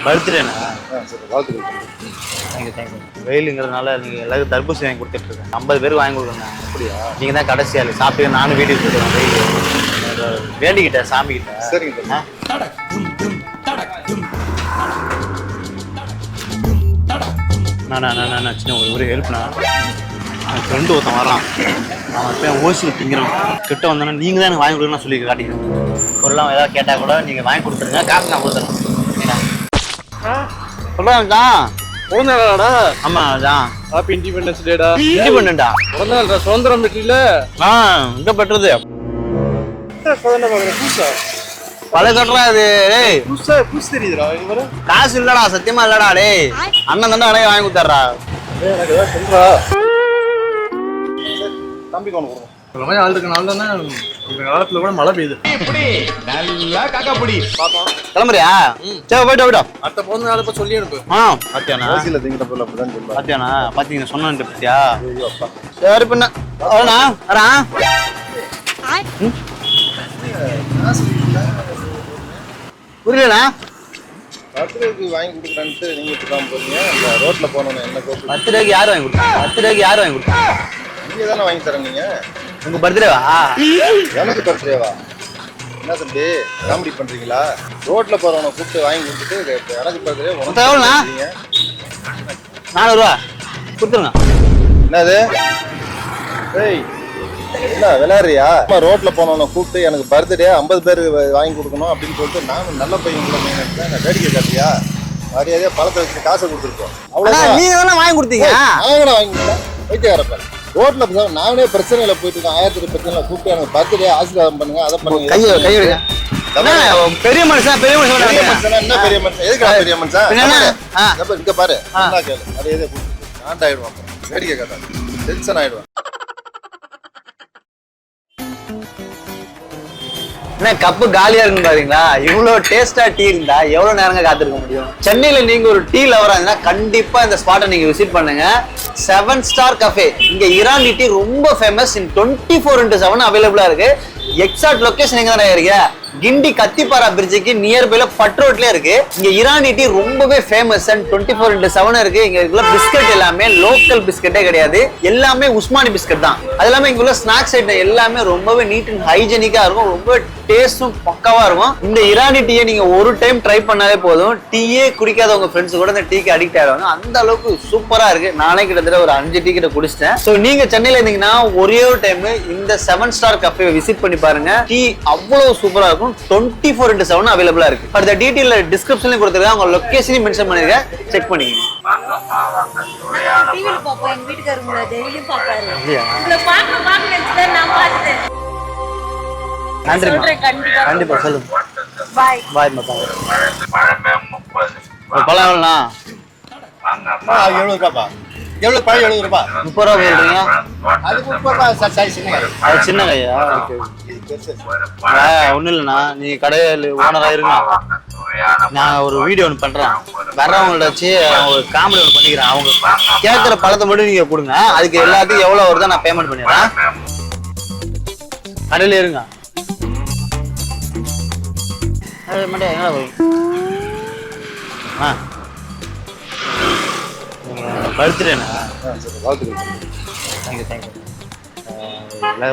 பர்த்டேண்ணா? சரி, வாழ்த்துக்கள். Thank you thank you. வெயிலுங்கிறதுனால நீங்கள் எல்லாருக்கும் தர்பூசணி வாங்கி கொடுத்துட்ருக்கேன். 50 பேருக்கு வாங்கி கொடுக்குறேன். அப்படியா? நீங்கள் தான் கடைசி ஆள். சாப்பிட்டு நானும் வீடியோ போட்டுருவேன். வெயில் வேண்டிக்கிட்டேன் சாமிக்கிட்ட. சரிங்க. நான் சின்ன ஒரு ஹெல்ப்ண்ணா. என் ஃப்ரெண்டு ஒருத்தன் வரான். அவன் போய் ஓசியில் திங்கிறான். கிட்ட வந்தோன்னா நீங்கள் தான் எனக்கு வாங்கி கொடுக்கணும்னு சொல்லி காட்டிக்கிறேன். பொருளாக ஏதாவது கேட்டால் கூட நீங்கள் வாங்கி கொடுத்துருங்க. காசு நான் கொடுத்துறேன். சொல்கிறாங்கக்கா பிறந்தநாளாடா? ஆமா அதான். ஹாப்பி இண்டிபெண்டன்ஸ் டேடா. இண்டிபெண்டன்டா? பிறந்தநாள் சுதந்திரம் பெற்றீல? இங்க பெற்றது புதுசா பல கட்டுறா இது. புதுசு தெரியுதுடா. காசு இல்லடா, சத்தியமா இல்லடா. டேய் அண்ணன் தானே அடைய வாங்கி கொடுத்தாரா. எனக்கு ஏதாவது சொல்றா. தம்பி கொண்டு கொடுங்க. இந்த மாதிரி ஆள் இருக்கனால தானே இந்த காலத்துல கூட மழை பெய்யுது. நல்லா காக்கா பிடி பாப்போம். கிளம்புறியா? சரி போயிட்டா. அடுத்த பிறந்த நாள் இப்ப சொல்லி அனுப்பு. பாத்தியானா? ஓசியில திங்கிட்ட போல அப்படிதான் சொல்லுவா. பாத்தியானா? பாத்தீங்க சொன்னேன் பத்தியா? ஐயோ அப்பா. சரி பின்ன வரா வரா. புரியலண்ணா? பர்த்டேக்கு வாங்கி கொடுக்குறேன்ட்டு நீங்க இப்பதான் போறீங்க. இந்த ரோட்ல போனோன்னு என்ன கோப்பு? பர்த்டேக்கு யார் வாங்கி கொடுத்தா? பர்த்டேக்கு யார் வாங்கி கொடுத்தா? நீங்க தானே வாங்கி தரேன். நீங்க உங்க பர்த்டேவா? எனக்கு பர்த்டேவா? என்ன தம்பி காமெடி பண்றீங்களா? ரோட்ல போறவனை கூப்பிட்டு வாங்கி கொடுத்துட்டு எனக்கு பர்த்டே எவ்வளோண்ணா? 400 ரூபா கொடுத்துருங்க. என்னது? ஏய் என்ன விளையாடுறியா? ரோட்ல போனவனை கூப்பிட்டு எனக்கு பர்த்டே 50 பேருக்கு வாங்கி கொடுக்கணும் அப்படின்னு சொல்லிட்டு நானும் நல்ல பையன் கூட நான் வேடிக்கை காட்டியா? மரியாதையா பழத்தை வச்சு காசை கொடுத்துருக்கோம். அவ்வளவுதான். நீங்க தானே வாங்கி கொடுத்தீங்க. நாங்க வாங்கி கொடுத்தேன். வைத்தியாரப்ப ரோட்ல நானே பிரச்சனையில போயிட்டு இருக்கேன். 1000 பிரச்சனை கூப்பிட்டு எனக்கு பர்த்டே ஆசீர்வாதம் பண்ணுங்க, அதை பண்ணுங்க. கையெடுங்க. பெரிய மனுஷன் பெரிய மனுஷன். என்ன பெரிய மனுஷன்? எதுக்கு பெரிய மனுஷன்? இங்க பாரு. கேளு மரியாதையா கூப்பிட்டு ஆண்டாயிடுவான். வேடிக்கை காட்டாது. டென்ஷன் ஆயிடுவான். என்ன கப்பு காலியா இருக்கு பாருங்களா? இவ்வளவு டேஸ்டா டீ இருந்தா எவ்வளவு நேரங்க காத்திருக்க முடியும்? சென்னையில நீங்க ஒரு டீ லவரா இருந்தா கண்டிப்பா இந்த ஸ்பாட்டை நீங்க விசிட் பண்ணுங்க. 7 ஸ்டார் கஃபே. இங்க இரானி டீ ரொம்ப ஃபேமஸ். 24/7 அவைலபிளா இருக்கு. எக்ஸாக்ட் லொகேஷன் எங்க தானே இருக்கு? கிண்டி கத்திப்பாரா பிரிட்ஜுக்கு நியர்பைல பட்ரோட்ல இருக்கு. இங்க இரானி டீ ரொம்பவே ஃபேமஸ் அண்ட் 24/7 இருக்கு. இங்க இருக்கிற பிஸ்கட் எல்லாமே லோக்கல் பிஸ்கட்டே கிடையாது. எல்லாமே உஸ்மானி பிஸ்கட் தான். அது இல்லாம இங்க உள்ள ஸ்நாக்ஸ் ஐட்டம் எல்லாமே ரொம்பவே நீட் அண்ட் ஹைஜெனிக்கா இருக்கும். ரொம்ப டேஸ்டும் பக்காவா இருக்கும். இந்த இரானி டீயை நீங்க ஒரு டைம் ட்ரை பண்ணாலே போதும். டீயே குடிக்காத உங்க ஃப்ரெண்ட்ஸ் கூட இந்த டீக்கு அடிக்ட் ஆயிடுவாங்க. அந்த அளவுக்கு சூப்பரா இருக்கு. நானே கிட்டத்தட்ட ஒரு 5 டீ கிட்ட குடிச்சிட்டேன். சோ நீங்க சென்னையில இருந்தீங்கன்னா ஒரே ஒரு டைம் இந்த 7 ஸ்டார் கஃபே விசிட் பண்ணி பாருங்க. டீ அவ்வளவு சூப்பரா இருக்கும். 24/7 அவைலபிளா இருக்கு. அடுத்த டீடைல் டிஸ்கிரிப்ஷன்ல கொடுத்திருக்கேன். உங்க லொகேஷனையும் மென்ஷன் பண்ணிருக்கேன். செக் பண்ணிக்கங்க. டிவில பாப்போம். எங்க வீட்டுக்காரங்க டெய்லி பாப்பாரு. உங்களை பார்க்க நினைச்சேன். நான் பார்த்தேன். நன்றி. கண்டிப்பா சொல்லுங்க. பாய் பாய் மக்கா. பழம் எவ்வளோண்ணா? 70 ரூபாப்பா. எவ்வளவு பழம்? 70 ரூபாய். 30 ரூபா சொல்றீங்க. அது 30 ரூபாய் சைஸ் சின்ன. அது சின்ன கையா? ஒன்றும் இல்லைண்ணா, நீ கடையில் ஓனராக இருங்க. நான் ஒரு வீடியோ ஒன்று பண்ணுறேன். வர்றவங்கள்ட்ட வச்சு ஒரு காமெடி ஒன்று பண்ணிக்கிறேன். அவங்க கேட்குற பழத்தை மட்டும் நீங்கள் கொடுங்க. அதுக்கு எல்லாத்துக்கும் எவ்வளோ வருதோ நான் பேமெண்ட் பண்ணிடுறேன். கடையில் இருங்க. அது மட்டும் எங்கே போய் பர்த்டேண்ணா? வாழ்த்துக்கள். Thank you thank you.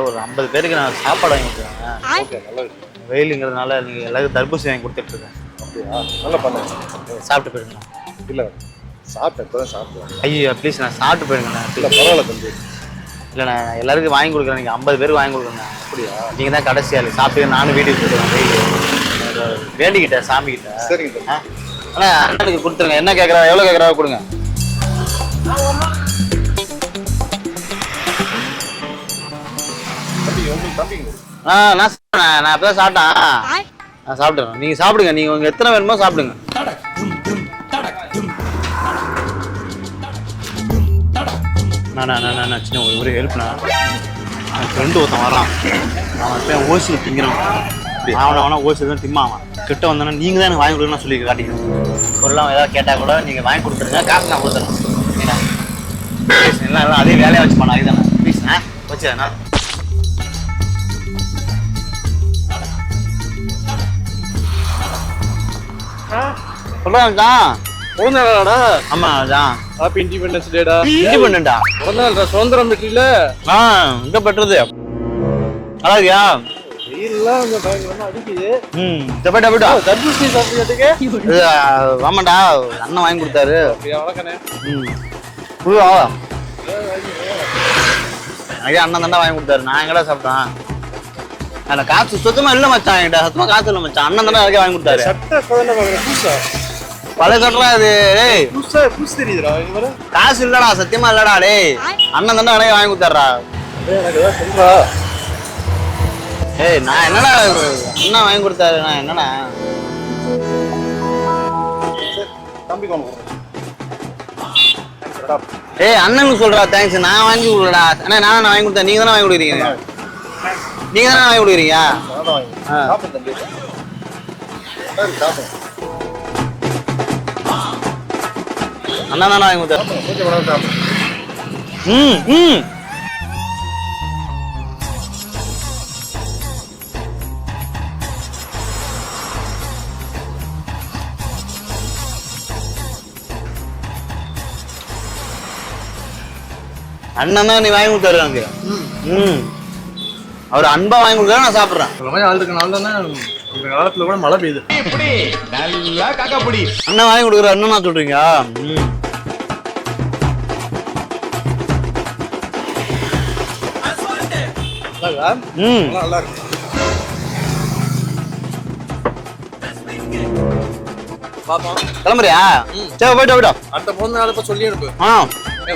ஒரு 50 பேருக்கு நான் சாப்பாடு வாங்கி கொடுத்துருவேன். ஓகே, நல்லது. வெயிலுங்கிறதுனால நீங்கள் எல்லாருக்கும் தர்பூசணி வாங்கி கொடுத்துட்ருக்கேன். அப்படியா? நல்லா பண்ணுங்க. சாப்பிட்டு போயிடுங்க. இல்லை சாப்பிட்டேன், இப்போ தான் சாப்பிட்டேன். ஐயோ ப்ளீஸ் நான் சாப்பிட்டு போயிடுங்கண்ணா. இல்லை பரவாயில்ல தம்பி. இல்லைண்ணா எல்லாருக்கும் வாங்கி கொடுக்குறேன். நீங்கள் 50 பேருக்கு வாங்கி கொடுக்குறேண்ணா. அப்படியா? நீங்கள் தான் கடைசி ஆள். சாப்பிட்டு நானும் வீடியோ போட்டுருவேன். வெயில் வேண்டிக்கிட்டேன் சாமிக்கிட்ட. சரிங்க தம்பி. அண்ணா அண்ணனுக்கு கொடுத்துருங்க. என்ன கேட்குறா, எவ்வளோ கேட்குறா கொடுங்க. நான் அப்பதான் சாப்பிட்டேன். நான் சாப்பிட்டுறேன். நீங்க சாப்பிடுங்க. நீங்க உங்க எத்தனை வேணுமோ சாப்பிடுங்க. நான் சின்ன ஒரு ஹெல்ப்ண்ணா. என் ஃப்ரெண்டு ஒருத்தன் வரான். அவன் போய் ஓசியில் திங்கிறான். அவனை ஓசியில் தான் திம்மாவான். கிட்ட வந்தோன்னா நீங்கள் தான் எனக்கு வாங்கி கொடுக்கணும்னு சொல்லி காட்டிக்கணும். பொருளாக ஏதாவது கேட்டால் கூட நீங்கள் வாங்கி கொடுத்துருங்க. காசு நான் கொடுத்துறேன். எல்லாம் அதே வேலையாக வச்சு பண்ண அதுதானே ப்ளீஸ் வச்சுண்ணா. சொல்றேன் மச்சான். பிறந்த நாளாடா? ஆமா மச்சான். ஹாப்பி இண்டிபெண்டன்ஸ் டேடா. இண்டிபெண்டன்டா? பிறந்த நாள் சுதந்திரம் பெற்றீல. இங்க பெற்றது. நல்லா இருக்கியா? வெயில்லாம் அந்த பயங்கரமா அடிக்குது. டபட்டா டபட்டா. தர்பூசணி சாப்பிடுறதுக்கு ஆமாண்டா, அண்ணன் வாங்கி கொடுத்தாரு. வணக்கண்ணே. புதுவா? ஐயா அண்ணன் தாண்டா வாங்கி கொடுத்தாரு. நான் எங்கடா சாப்பிட்டேன்? அந்த காசு சுத்தமா இல்ல மச்சான், என்கிட்ட சுத்தமா காசு இல்ல மச்சான். அண்ணன் தானே அதுக்கே வாங்கி கொடுத்தாரு. சட்டை கதன பாக்குற புதுசா பழைய சட்டலாம் இது. புதுசு தெரியுதுடா. இது வர காசு இல்லடா, சத்தியமா இல்லடா. டேய் அண்ணன் தானே எனக்கு வாங்கி கொடுத்தாரா. எனக்கு ஏதாவது சொல்றா. ஏய் நான் என்னடா அண்ணன் வாங்கி கொடுத்தாரு, நான் என்னடா தம்பி கொண்டு ஏய் அண்ணனுக்கு சொல்றா தேங்க்ஸ். நான் வாங்கி கொடுக்கலடா அண்ணா. நான் வாங்கி கொடுத்தேன், நீங்க தானே வாங்கி கொடுக்குறீங்க. நீங்க தானே வாங்கி கொடுக்குறீங்க. சாப்பிடு தம்பி. சாப்பிடு. அண்ணா தானே வாங்கி கொடுத்தாரு. கொஞ்சம் உணவு சாப்பிடு. அண்ணன் தான் நீ வாங்கி கொடுத்தாரு எனக்கு. அவர் அன்பா வாங்கி கொடுத்தாரு, நான் சாப்பிடுறேன். இந்த மாதிரி ஆள் இருக்கனால தானே இந்த காலத்துல கூட மழை பெய்யுது. அண்ணன் வாங்கி கொடுக்குற அண்ணனா சொல்றீங்க. நல்லா இருக்கு. பாப்போம். கிளம்புறியா? சரி போயிட்டு போயிட்டோம். அடுத்த பிறந்த நாள் இப்ப சொல்லி அனுப்பு. ஆ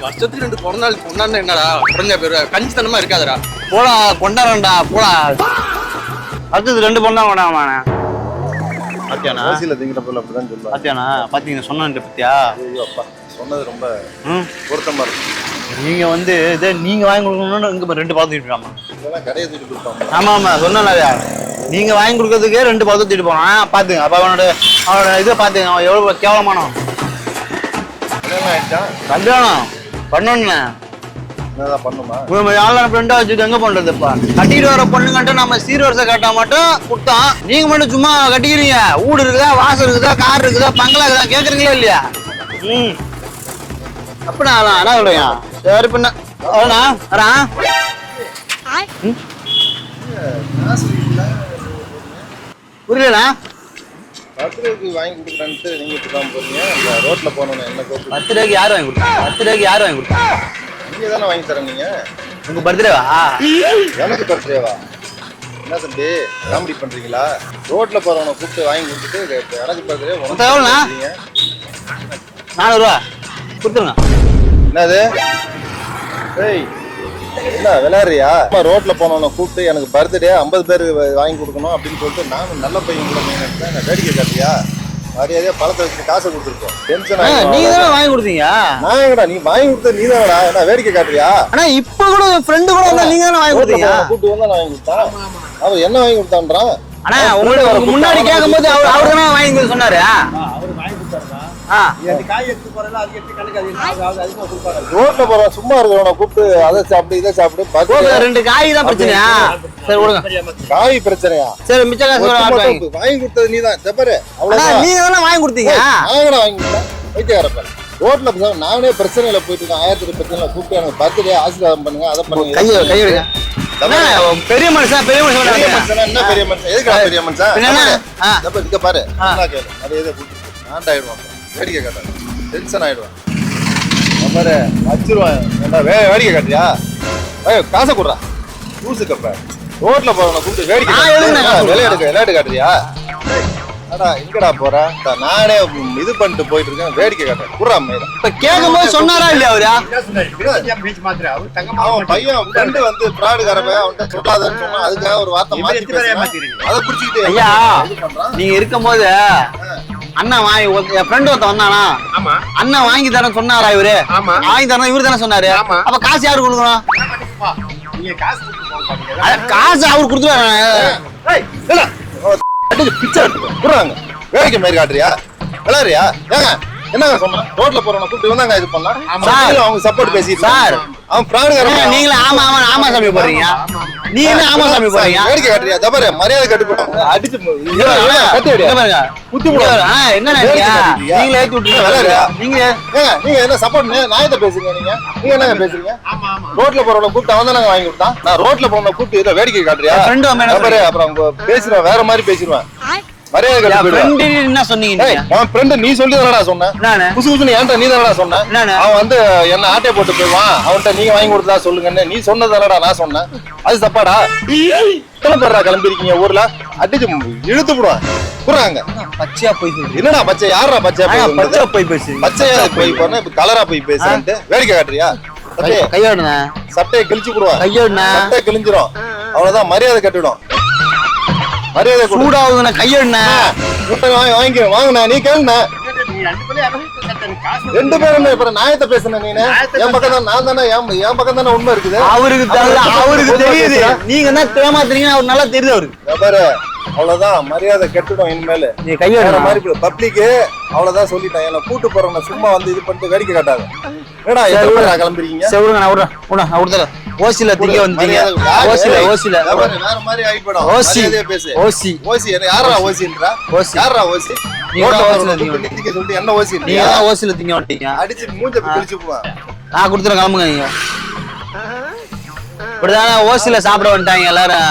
வருஷத்துக்கு 2 பிறந்த நாள் கொண்டாடுனா என்னடா குறைஞ்ச பேரு கஞ்சித்தனமா இருக்காதடா. போடா கொண்டாடுறேன்டா போடா. அடுத்தது 2 பொண்ணா கொண்டாடுவானே. பாத்தியானா? ஓசியில திங்கிற போல அப்படிதான் சொல்லுவாங்க. பாத்தியானா? பாத்தீங்க சொன்னேன் பத்தியா? ஐயோ அப்பா, சொன்னது ரொம்ப பொருத்தமா இருக்கு. நீங்க வந்து இதே நீங்க வாங்கி கொடுக்கணும்னு இங்க 2 பாத்து தூக்கிட்டாமா. இதெல்லாம் கடையை தூக்கி கொடுப்பாங்க. ஆமா ஆமா சொன்னேன். நீங்க வாங்கி கொடுக்கறதுக்கே 2 பாத்து தூக்கிட்டு போனான். பாத்துங்க அப்ப அவனோட இதை பாத்துங்க, அவன் எவ்வளவு கேவலமானவன். கல்யாணம் ஆயிடுச்சா? கல்யாணம் பண்ணணும்னு என்னதான் பண்ணுமா? ஆன்லைன் ஃப்ரெண்டா வச்சுட்டு எங்க பண்றதுப்பா? கட்டிட்டு வர பொண்ணுங்கள்ட்ட நம்ம சீர்வரிசை காட்டா மட்டும் கொடுத்தோம். நீங்க மட்டும் சும்மா கட்டிக்கிறீங்க. வீடு இருக்குதா, வாசல் இருக்குதா, கார் இருக்குதா, பங்களா இருக்குதா கேக்குறீங்களா இல்லையா? அப்படின்னா என்ன சொல்றீங்க? சரி பண்ண வரா புரியலண்ணா. பர்த்டேக்கு வாங்கி கொடுக்குறான்ட்டு நீங்க இப்பதான் போறீங்க. அந்த ரோட்ல போனோம் என்ன கூப்பிட்டு பர்த்டேக்கு யார் வாங்கி கொடுத்தா? பர்த்டேக்கு யார் வாங்கி கொடுத்தா? நீங்க தானே வாங்கி தரேன். நீங்க உங்க பர்த்டேவா? எனக்கு பர்த்டேவா? என்ன தம்பி காமெடி பண்றீங்களா? ரோட்ல போறவனை கூப்பிட்டு வாங்கி கொடுத்துட்டு எனக்கு பர்த்டே எவ்வளோண்ணா? 400 ரூபா கொடுத்துருங்க. என்னது? ஏய் என்ன விளையாடுறியா? ரோட்ல போனவனை கூப்பிட்டு எனக்கு பர்த்டே 50 பேருக்கு வாங்கி கொடுக்கணும் அப்படின்னு சொல்லிட்டு நானும் நல்ல பையன் கூட நான் வேடிக்கை காட்டியா? மரியாதையா பழத்தை வச்சுட்டு காசை கொடுத்துருக்கோம். டென்ஷன் நீங்க தானே வாங்கி கொடுத்தீங்க. நான் எங்கடா நீ வாங்கி கொடுத்த? நீ தானடா என்ன வேடிக்கை காட்டுறியா? ஆனா இப்ப கூட ஃப்ரெண்டு கூட வந்தா நீங்க தானே வாங்கி கொடுத்தீங்க. கூப்பிட்டு வந்தா நான் வாங்கி கொடுத்தான். அவர் என்ன வாங்கி கொடுத்தான்றான்? ஆனா உங்களுக்கு முன்னாடி கேட்கும்போது அவர் தானே வாங்கி சொன்னாரு. அவரு வாங்கி கொடுத்தாருடா. காய் எடுத்து போறல அது எடுத்து கணக்கு அதிகமா கொடுப்பாங்க. ரோட்ல போற சும்மா இருக்கிறவனை கூப்பிட்டு அதை சாப்பிட்டு இதை சாப்பிட்டு 2 காய் தான் பிரச்சனையா? சரி விடுங்க. காய் பிரச்சனையா? சரி மிச்ச காசு வாங்கி கொடுத்தது நீதான். செப்பரு அவ்வளவுதான். நீங்க தானே வாங்கி கொடுத்தீங்க. நான் வாங்கி கொடுத்தேன். வைத்தியாரப்ப ரோட்ல நானே பிரச்சனையில போயிட்டு இருக்கேன். 1000 பிரச்சனை கூப்பிட்டு எனக்கு பர்த்டே ஆசீர்வாதம் பண்ணுங்க, அதை பண்ணுங்க. கை எடுங்க. பெரிய மனுஷன் பெரிய மனுஷன் என்ன பெரிய மனுஷன்? எதுக்கு பெரிய மனுஷன்? இங்க பாரு கேளு. மரியாதை நான் ஆயிடுவான். வேடிக்கை காட்டாரு. டென்ஷன் ஆயிடுவான். பாரு வச்சிருவான். வேடிக்கை காட்டுறியா? காசை கொடுறா. லூசு கப்ப ரோட்ல போறவனை கூப்பிட்டு வேடிக்கை விளையாட்டு காட்டுறியா? அடா எங்கடா போற? நானே இது பண்ணிட்டு போயிட்டு இருக்கேன். வேடிக்கை காட்டுறேன். குடுறா மேல. இப்ப கேட்கும் போது சொன்னாரா இல்லையா அவரா? அவன் பையன் ஃப்ரெண்டு வந்து ஃப்ராடுகார பையன் அவன்கிட்ட சொல்லாதன்னு சொன்னா அதுக்காக ஒரு வார்த்தை மாத்தி அதை பிடிச்சிக்கிட்டு ஐயா நீங்க இருக்கும் போது அண்ணா வாங்கி என் ஃப்ரெண்ட் ஒருத்த வந்தானா? அண்ணா வாங்கி தரேன் சொன்னாரா இவரு? வாங்கி தரேன் இவரு தானே சொன்னாரு. அப்ப காசு யாரு கொடுக்கணும்? காசு அவரு கொடுத்துருவாங்க. பிச்சை குடுறாங்க. வேடிக்கை மாதிரி காட்டுறியா? விளையாடுறியா? ஏங்க என்னங்க சொன்னேன் ரோட்ல போறவன கூப்பிட்டு வந்தாங்க இது பண்ணா சார். அவங்க சப்போர்ட் பேசிட்டு சார். அவன் பிராடுகாரன் நீங்களே ஆமா ஆமா ஆமா சாமி போடுறீங்க. நீங்க என்ன ஆமா சாமி போடுறீங்க? வேடிக்கை காட்டுறியா தபாரு மரியாதை கட்டுப்படும் அடிச்சு கட்டி இங்க பாருங்க. குத்தி போடுவாங்க என்ன நீங்களே ஏத்தி விட்டுருங்க. விளையாடுறியா? நீங்க நீங்க என்ன சப்போர்ட் நியாயத்தை பேசுறீங்க நீங்க என்னங்க பேசுறீங்க ரோட்ல போறவன கூப்பிட்டு அவன் தான் வாங்கி கொடுத்தான் நான் ரோட்ல போறவன கூப்பிட்டு இதை வேடிக்கை காட்டுறியா ஃப்ரெண்ட் தபாரு அப்புறம் பேசுறேன் வேற மாதிரி பேசிடுவேன் மரியாதை கட்டுப்படுவேன் என்ன சொன்னீங்க நீங்க? உன் ஃப்ரெண்ட் நீ சொல்லி தானடா சொன்ன நானு புதுசு புதுசு ஏன்டா நீ தானடா சொன்ன நானு அவன் வந்து என்ன ஆட்டை போட்டு போயிடுவான் அவன்கிட்ட நீங்க வாங்கி கொடுத்தா சொல்லுங்கன்னு நீ சொன்னதானடா நான் சொன்னேன் அது தப்பாடா எத்தனை பேரா கிளம்பிருக்கீங்க ஊர்ல அடிச்சு இழுத்து விடுவான் புறாங்க பச்சையா போய் சொல்றீங்க. என்னடா பச்சை யாரா பச்சையா போய் பச்சையா போய் பேசுறீங்க. பச்சையா போய் போன இப்ப கலரா போய் பேசுறேன்ட்டு வேடிக்கை காட்டுறியா கையோடுண்ணா சட்டையை கிழிச்சு விடுவான் கையோடுண்ணா சட்டையை கிழிஞ்சிரும் அவ்வளவுதான் மரியாதை கட்டிடும் மரியாதை சூடாகுதுண்ணா கையோடுண்ணா வாங்கினா நீ கேளுண்ணா நீ ரெண்டு பேரும் யாரும் எனக்கு காசு ரெண்டு பேரும் இப்ப நியாயத்தை பேசுன நீனு என் பக்கம் தான் நான் தானே என் பக்கம் தானே உண்மை இருக்குது அவருக்கு தெரியுது. நீங்க என்ன ஏமாத்துறீங்க அவர் நல்லா தெரியுது அவருக்கு. பாரு அவ்வளவுதான் மரியாதை கெட்டுடும் இனிமேல நீ கையோட மாதிரி பப்ளிக்கு அவ்வளவுதான் சொல்லிட்டேன் என்ன கூட்டு போறவன சும்மா வந்து இது பண்ணிட்டு வேடிக்கை காட்டாத என்னடா எவ்வளவு கிளம்புறீங்க செவருங்க நான் விடுறேன் ஓசில திங்க வந்தீங்க ஓசில வேற மாதிரி ஆயிப்படும் ஓசி பேசு ஓசி ஓசி யாரா ஓசின்றா ஓசி யாரா ஓசி நீங்க ஓசில நிக்க சொல்லிட்டு என்ன ஓசி நீங்க ஓசில திங்க வந்துட்டீங்க. அடிச்சு மூஞ்ச கிழிச்சு போவான் நான் கொடுத்துறேன் கிளம்புங்க நீங்க. இப்படிதானே ஓசில சாப்பிட வந்துட்டாங்க எல்லாரும்.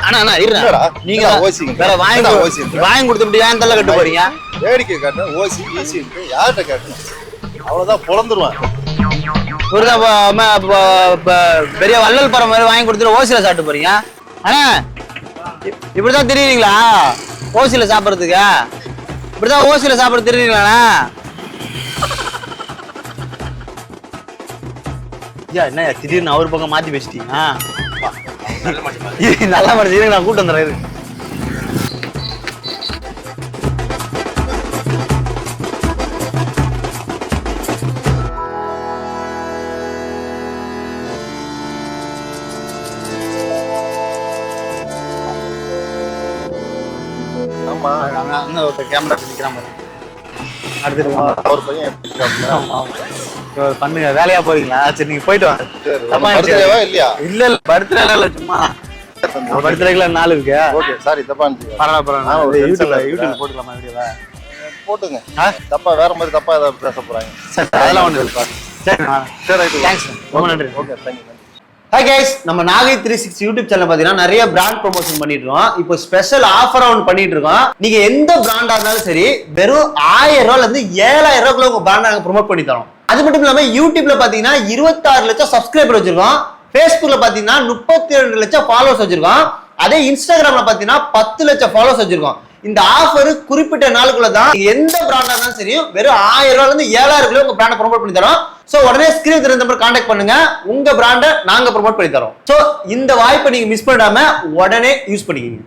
ஆனா என்னடா? நீங்க என்னடா ஓசிங்க? வேற என்னடா ஓசிங்க? வாங்கி கொடுத்துட்டு ஏன் தள்ள கட்டு போறீங்க? வேடிக்கை காட்டுறேன் ஓசி ஈசின்ட்டு யார்கிட்ட காட்டணும் அவ்வளவுதான் பொழந்துருவான் பெரிய வள்ளல் படம் மாதிரி வாங்கி கொடுத்துட்டு ஓசில சாப்பிட்டு போறீங்க. ஆனா இப்படிதான் தெரியுறீங்களா ஓசில சாப்பிடறதுக்கு? இப்படிதான் ஓசில சாப்பிட தெரியுறீங்களா? என்ன திடீர்னு அவர் பக்கம் மாத்தி பேசிட்டீங்க. நல்லா மனுஷன் நான் கூட்டு வந்துடுறேன். ஆமா கேமரா நிக்கிறான் அடுத்து ஒரு பையன் பண்ணுங்க வேலையா போறீங்களா? சரி நீங்க போயிட்டு வாங்க. பர்த்டேவா இல்லையா இல்ல பர்த்டே இல்ல சும்மா பர்த்டேக்குள்ள நாள் இருக்கு. ஓகே சாரி தப்பா இருந்துச்சு பரவாயில்ல யூடியூப்ல போட்டுக்கலாமா வீடியோவா? போட்டுங்க தப்பா வேற மாதிரி தப்பா ஏதாவது பேச போறாங்க சரி அதெல்லாம் ஒண்ணு இல்ல. சரி சரி தேங்க்ஸ் ரொம்ப நன்றி. ஓகே தேங்க்யூ ஹாய் கைஸ், நம்ம நாகை 360 யூடியூப் சேனல் பாத்தீங்கன்னா நிறைய பிராண்ட் ப்ரொமோஷன் பண்ணிட்டு இருக்கோம். இப்போ ஸ்பெஷல் ஆஃபரா ஒன்று பண்ணிட்டு இருக்கோம். நீங்க எந்த பிராண்டா இருந்தாலும் சரி வெறும் 1000 ரூபாயில இருந்து 7000 ரூபாய்க்குள்ள உங்க பிராண்ட் நாங்க ப்ரொமோட் பண்ணி தரோம். அது மட்டும் இல்லாம யூடியூப்ல பாத்தீங்கன்னா 26 லட்சம் சப்ஸ்கிரைபர் வச்சிருக்கோம். Facebookல பாத்தீங்கன்னா 32 லட்சம் ஃபாலோவர்ஸ் வச்சிருக்கோம். அதே இன்ஸ்டாகிராம்ல பாத்தீங்கன்னா 10 லட்சம் ஃபாலோவர்ஸ் வச்சிருக்கோம். இந்த ஆஃபர் குறிப்பிட்ட நாளுக்குள்ள தான். எந்த பிராண்டா இருந்தாலும் சரி வெறும் 1000 ரூபாயில இருந்து 7000 உங்க பிராண்ட் ப்ரொமோட் பண்ணி தரோம். சோ உடனே ஸ்கிரீன் தெரிஞ்ச நம்பர் கான்டாக்ட் பண்ணுங்க, உங்க பிராண்டை நாங்க ப்ரொமோட் பண்ணி தரோம். சோ இந்த வாய்ப்பை நீங்க மிஸ் பண்ணாம உடனே யூஸ் பண்ணிக்கீங்க.